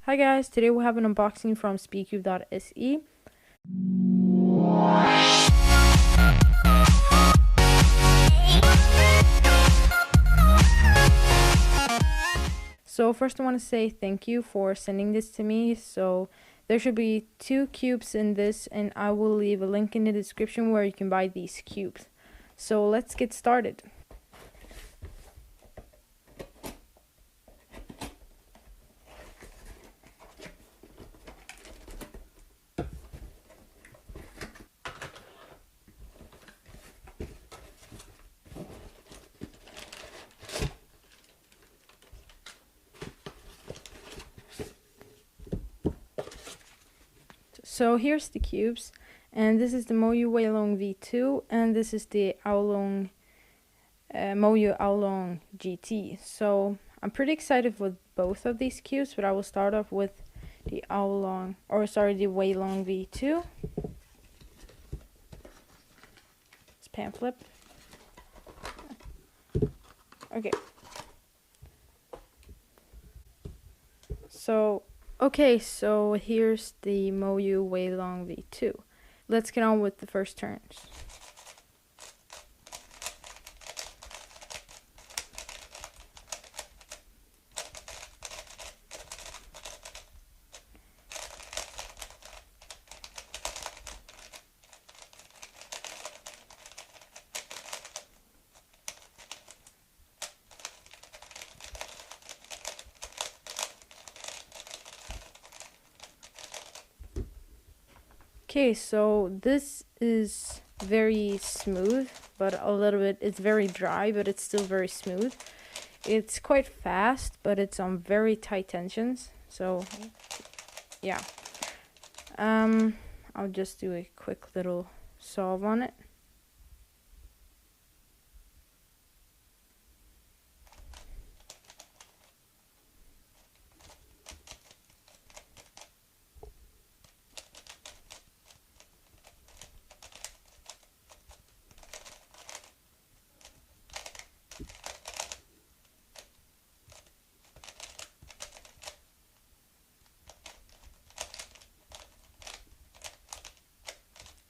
Hi guys, today we have an unboxing from Speedcube.se. So first I want to say thank you for sending this to me. So there should be 2 cubes in this, and I will leave a link in the description where you can buy these cubes. So let's get started. So here's the cubes, and this is the MoYu Weilong V2, and this is the Aolong MoYu Aolong GT. So I'm pretty excited with both of these cubes, but I will start off with the Weilong V2. It's pan flip. Okay. So here's the MoYu Weilong V2. Let's get on with the first turns. Okay, so this is very smooth, but a little bit, it's very dry, but it's still very smooth. It's quite fast, but it's on very tight tensions. So, yeah. I'll just do a quick little solve on it.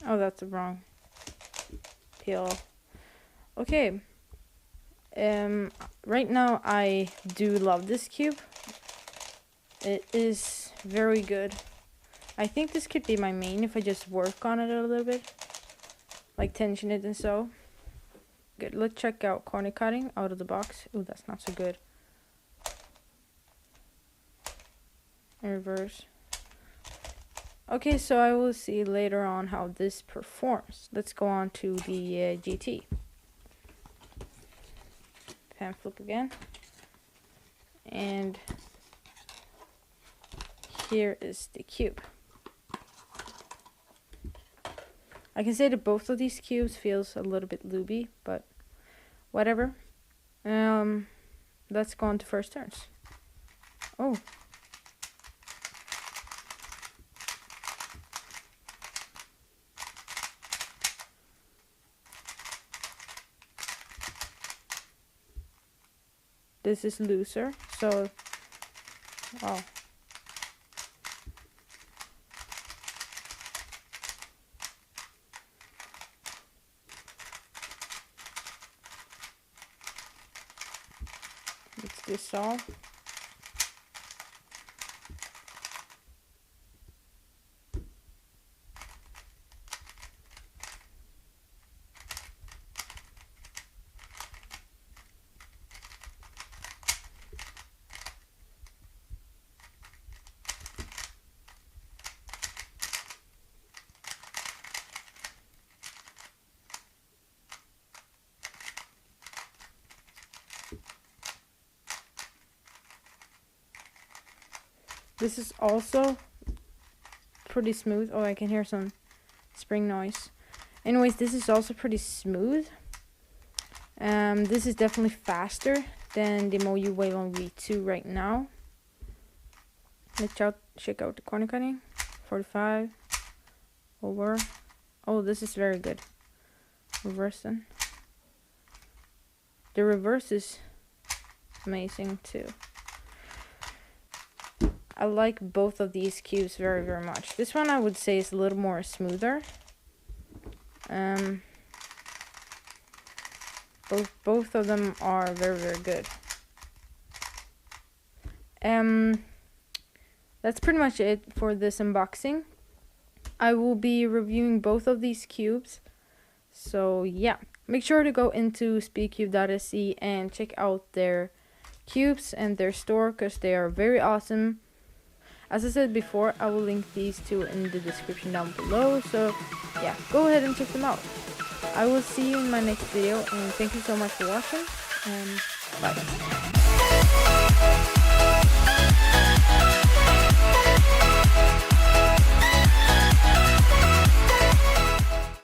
Oh, that's the wrong peel. Okay. Right now I do love this cube. It is very good. I think this could be my main if I just work on it a little bit, like tension it and so. Good. Let's check out corner cutting out of the box. Oh, that's not so good. In reverse. Okay, so I will see later on how this performs. Let's go on to the GT. Pan flip again. And here is the cube. I can say that both of these cubes feels a little bit looby, but whatever. Let's go on to first turns. Oh. This is looser, so oh. Let's dissolve. This is also pretty smooth. Oh, I can hear some spring noise. Anyways, this is also pretty smooth. This is definitely faster than the MoYu Weilong V2 right now. Let's check out the corner cutting. 45 over. Oh, this is very good. Reverse then. The reverse is amazing too. I like both of these cubes very, very much. This one I would say is a little more smoother. Both of them are very, very good. That's pretty much it for this unboxing. I will be reviewing both of these cubes. So yeah, make sure to go into Speedcube.se and check out their cubes and their store, because they are very awesome. As I said before, I will link these two in the description down below. So yeah, go ahead and check them out. I will see you in my next video, and thank you so much for watching, and bye.